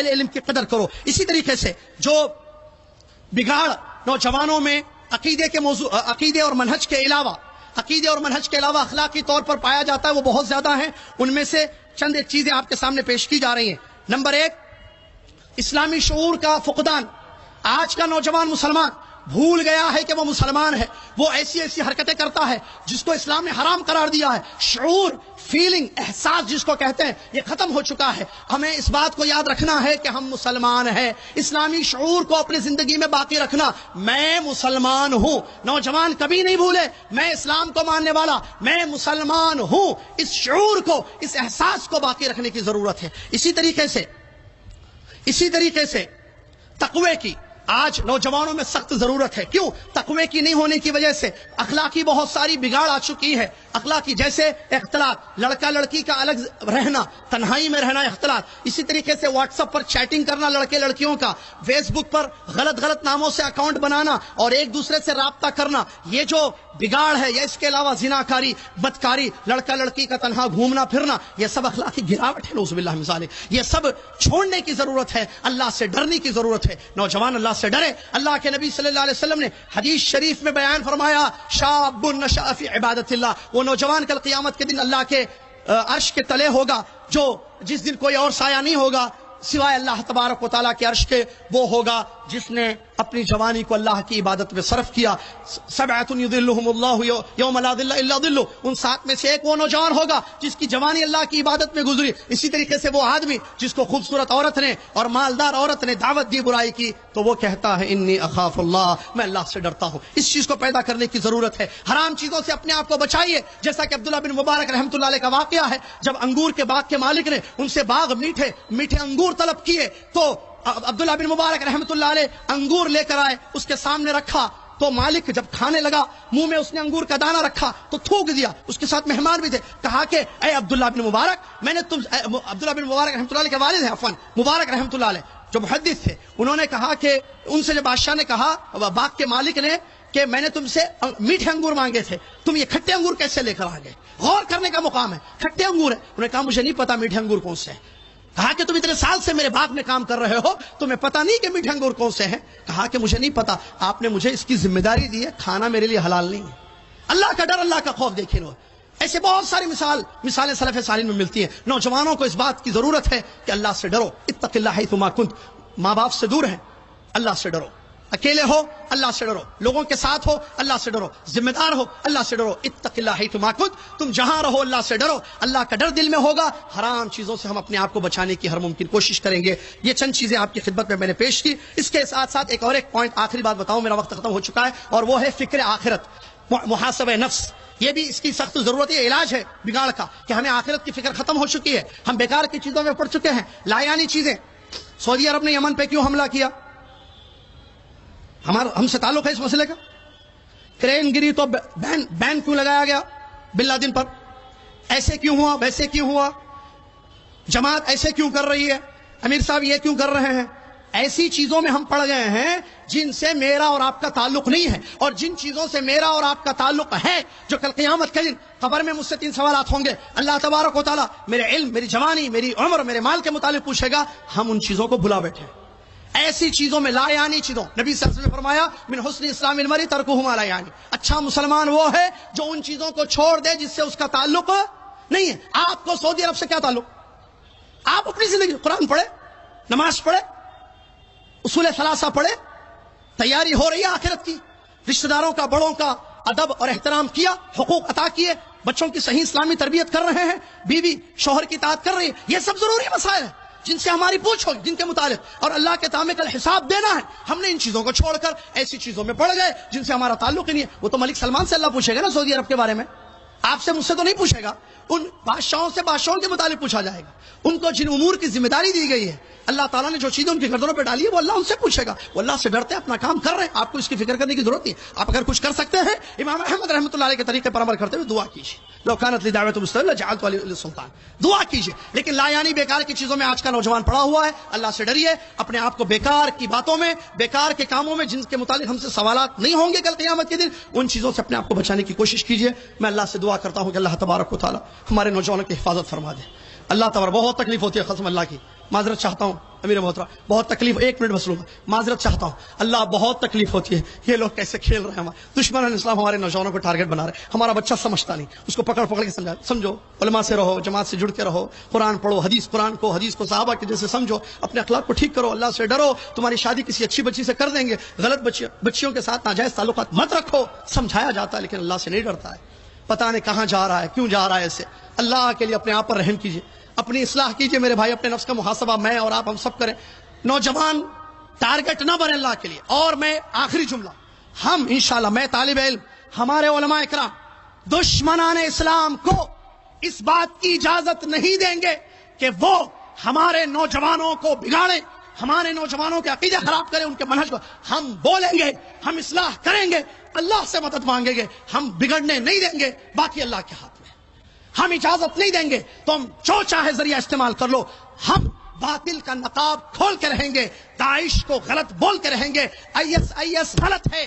علم کی قدر کرو. اسی طریقے سے جو بگاڑ نوجوانوں میں عقیدے اور منہج کے علاوہ اخلاقی طور پر پایا جاتا ہے وہ بہت زیادہ ہیں. ان میں سے چند ایک چیزیں آپ کے سامنے پیش کی جا رہی ہیں. نمبر 1، اسلامی شعور کا فقدان. آج کا نوجوان مسلمان بھول گیا ہے کہ وہ مسلمان ہے. وہ ایسی حرکتیں کرتا ہے جس کو اسلام نے حرام قرار دیا ہے. شعور، فیلنگ، احساس جس کو کہتے ہیں، یہ ختم ہو چکا ہے. ہمیں اس بات کو یاد رکھنا ہے کہ ہم مسلمان ہیں. اسلامی شعور کو اپنی زندگی میں باقی رکھنا. میں مسلمان ہوں. نوجوان کبھی نہیں بھولے میں اسلام کو ماننے والا، میں مسلمان ہوں. اس شعور کو، اس احساس کو باقی رکھنے کی ضرورت ہے. اسی طریقے سے تقوی کی آج نوجوانوں میں سخت ضرورت ہے. کیوں؟ تقوی کی نہیں ہونے کی وجہ سے اخلاقی بہت ساری بگاڑ آ چکی ہے. اخلاقی جیسے اختلاط، لڑکا لڑکی کا الگ رہنا، تنہائی میں رہنا اختلاط. اسی طریقے سے واٹس ایپ پر چیٹنگ کرنا لڑکے لڑکیوں کا، فیس بک پر غلط ناموں سے اکاؤنٹ بنانا اور ایک دوسرے سے رابطہ کرنا، یہ جو بگاڑ ہے. یا اس کے علاوہ زناکاری، بدکاری، لڑکا لڑکی کا تنہا گھومنا پھرنا، یہ سب اخلاقی گراوٹ ہے. نعوذ باللہ من ذالک. یہ سب چھوڑنے کی ضرورت ہے. اللہ سے ڈرنے کی ضرورت ہے. نوجوان اللہ سے ڈرے. اللہ کے نبی صلی اللہ علیہ وسلم نے حدیث شریف میں بیان فرمایا، شاب نشأ فی عبادت اللہ. وہ نوجوان کل قیامت کے دن اللہ کے عرش کے تلے ہوگا، جس دن کوئی اور سایہ نہیں ہوگا سوائے اللہ تبارک و تعالیٰ کے عرش کے. وہ ہوگا جس نے اپنی جوانی کو اللہ کی عبادت میں صرف کیا. سبعۃ یظلھم اللہ یوم لا ظل الا ظلہ. ان 7 میں سے ایک وہ نوجوان ہوگا جس کی جوانی اللہ کی عبادت میں گزری. اسی طریقے سے وہ آدمی جس کو خوبصورت عورت نے اور مالدار عورت نے دعوت دی برائی کی تو وہ کہتا ہے انی اخاف اللہ، میں اللہ سے ڈرتا ہوں. اس چیز کو پیدا کرنے کی ضرورت ہے. حرام چیزوں سے اپنے آپ کو بچائیے. جیسا کہ عبداللہ بن مبارک رحمۃ اللہ علیہ کا واقعہ ہے، جب انگور کے باغ کے مالک نے ان سے باغ میٹھے انگور طلب کیے تو عبداللہ بن مبارک رحمۃ اللہ علیہ انگور لے کر آئے، اس کے سامنے رکھا تو مالک جب کھانے لگا منہ میں اس نے انگور کا دانہ رکھا تو تھوک دیا. اس کے ساتھ مہمان بھی تھے. کہا کہ اے عبداللہ بن مبارک، میں نے عبداللہ بن مبارک رحمۃ اللہ علیہ کے والد ہیں عفواً مبارک رحمۃ اللہ علیہ جو محدث تھے، انہوں نے کہا کہ ان سے جب بادشاہ نے کہا، باغ کے مالک نے، کہ میں نے تم سے میٹھے انگور مانگے تھے، تم یہ کھٹے انگور کیسے لے کر آ گئے؟ غور کرنے کا مقام ہے. کھٹے انگور ہے. انہوں نے کہا مجھے نہیں پتا میٹھے انگور کون سے ہیں. کہا کہ تم اتنے سال سے میرے باغ میں کام کر رہے ہو، تمہیں پتا نہیں کہ میٹھے انگور کون سے ہیں؟ کہا کہ مجھے نہیں پتا، آپ نے مجھے اس کی ذمہ داری دی ہے، کھانا میرے لیے حلال نہیں ہے. اللہ کا ڈر، اللہ کا خوف دیکھیں. ایسے بہت ساری مثالیں سلف صالحین میں ملتی ہیں. نوجوانوں کو اس بات کی ضرورت ہے کہ اللہ سے ڈرو. اتق اللہ حیثما کنت. ماں باپ سے دور ہیں، اللہ سے ڈرو. اکیلے ہو، اللہ سے ڈرو. لوگوں کے ساتھ ہو، اللہ سے ڈرو. ذمہ دار ہو، اللہ سے ڈرو. اتق اللہ حیثما کنت. تم جہاں رہو اللہ سے ڈرو. اللہ کا ڈر دل میں ہوگا، حرام چیزوں سے ہم اپنے آپ کو بچانے کی ہر ممکن کوشش کریں گے. یہ چند چیزیں آپ کی خدمت میں نے پیش کی. اس کے ساتھ ساتھ ایک پوائنٹ، آخری بات بتاؤں، میرا وقت ختم ہو چکا ہے، اور وہ ہے فکر آخرت، محاسبہ نفس. یہ بھی اس کی سخت ضرورت ہے. علاج ہے بگاڑ کا کہ ہمیں آخرت کی فکر ختم ہو چکی ہے. ہم بیکار کی چیزوں میں پڑ چکے ہیں، لایانی چیزیں. سعودی عرب نے یمن پہ کیوں حملہ کیا؟ ہم سے تعلق ہے اس مسئلے کا. کرین گری تو بین کیوں لگایا گیا بن لادن پر؟ ایسے کیوں ہوا، ویسے کیوں ہوا؟ جماعت ایسے کیوں کر رہی ہے؟ امیر صاحب یہ کیوں کر رہے ہیں؟ ایسی چیزوں میں ہم پڑ گئے ہیں جن سے میرا اور آپ کا تعلق نہیں ہے. اور جن چیزوں سے میرا اور آپ کا تعلق ہے، جو کل قیامت کے دن قبر میں مجھ سے 3 سوالات ہوں گے. اللہ تبارک و تعالیٰ میرے علم، میری جوانی، میری عمر، میرے مال کے متعلق پوچھے گا. ہم ان چیزوں کو بھلا بیٹھے. ایسی چیزوں میں لا یعنی چیزوں، نبی صلی اللہ علیہ وسلم نے فرمایا من حسن اسلام المرء ترکہ ما لا یعنی. اچھا مسلمان وہ ہے جو ان چیزوں کو چھوڑ دے جس سے اس کا تعلق نہیں ہے. آپ کو سعودی عرب سے کیا تعلق؟ آپ اپنی زندگی قرآن پڑھے، نماز پڑھے، اصول ثلاثہ پڑھے، تیاری ہو رہی ہے آخرت کی، رشتہ داروں کا، بڑوں کا ادب اور احترام کیا، حقوق عطا کیے، بچوں کی صحیح اسلامی تربیت کر رہے ہیں، بیوی شوہر کی اطاعت کر رہی ہے. یہ سب ضروری مسائل ہیں جن سے ہماری پوچھ ہوگی، جن کے متعلق اور اللہ کے تعامل کا حساب دینا ہے. ہم نے ان چیزوں کو چھوڑ کر ایسی چیزوں میں پڑ گئے جن سے ہمارا تعلق ہی نہیں ہے. وہ تو ملک سلمان سے اللہ پوچھے گا نا سعودی عرب کے بارے میں، آپ سے مجھ سے تو نہیں پوچھے گا. ان بادشاہوں سے بادشاہوں کے متعلق پوچھا جائے گا. ان کو جن امور کی ذمہ داری دی گئی ہے، اللہ تعالیٰ نے جو چیزیں ان کی گردنوں پہ ڈالی ہے، وہ اللہ ان سے پوچھے گا. وہ اللہ سے ڈرتے ہیں، اپنا کام کر رہے ہیں. آپ کو اس کی فکر کرنے کی ضرورت نہیں. آپ اگر کچھ کر سکتے ہیں امام احمد رحمۃ اللہ علیہ کے طریقے پر عمل کرتے ہوئے دعا کیجیے. لو کانت لی دعوت مستقل جعلت علی السلطان، دعا کیجیے. لیکن لا یعنی بیکار کی چیزوں میں آج کا نوجوان پڑا ہوا ہے. اللہ سے ڈریے. اپنے آپ کو بیکار کی باتوں میں، بیکار کے کاموں میں جن کے متعلق ہم سے سوالات نہیں ہوں گے کل قیامت کے دن، ان چیزوں سے اپنے آپ کو بچانے کی کوشش کیجیے. میں اللہ سے دعا کرتا ہوں کہ اللہ تبارک و تعالیٰ ہمارے نوجوانوں کی حفاظت فرما دے. اللہ تعالیٰ بہت تکلیف ہوتی ہے قسم اللہ کی، معذرت چاہتا ہوں. امیر محترم بہت تکلیف, 1 منٹ بس لوں, معذرت چاہتا ہوں, اللہ بہت تکلیف ہوتی ہے, یہ لوگ کیسے کھیل رہے ہیں, ہمارے دشمن اسلام ہمارے نوجوانوں کو ٹارگٹ بنا رہے ہیں, ہمارا بچہ سمجھتا نہیں, اس کو پکڑ کے سمجھو, علماء سے رہو, جماعت سے جڑ کے رہو, قرآن پڑھو, قرآن کو صحابہ کے جیسے سمجھو, اپنے اخلاق کو ٹھیک کرو, اللہ سے ڈرو, تمہاری شادی کسی اچھی بچی سے کر دیں گے, غلط بچیوں کے ساتھ ناجائز تعلقات مت رکھو, سمجھایا جاتا ہے لیکن اللہ سے نہیں ڈرتا ہے, پتہ نہیں کہاں جا رہا ہے, کیوں جا رہا ہے ایسے. اللہ کے لیے اپنے آپ پر رحم کیجیے, اپنی اصلاح کیجیے میرے بھائی, اپنے نفس کا محاسبہ میں اور آپ ہم سب کریں. نوجوان ٹارگٹ نہ بنے اللہ کے لیے. اور میں آخری جملہ, ہم انشاءاللہ, میں طالب علم, ہمارے علماء اکرام دشمنان اسلام کو اس بات کی اجازت نہیں دیں گے کہ وہ ہمارے نوجوانوں کو بگاڑیں, ہمارے نوجوانوں کے عقیدے خراب کریں, ان کے منہج کو. ہم بولیں گے, ہم اصلاح کریں گے, اللہ سے مدد مانگیں گے, ہم بگڑنے نہیں دیں گے, باقی اللہ کے ہاتھ میں. ہم اجازت نہیں دیں گے تو ہم جو چاہے ذریعہ استعمال کر لو, ہم باطل کا نقاب کھول کے رہیں گے, داعش کو غلط بول کے رہیں گے, IS غلط ہے,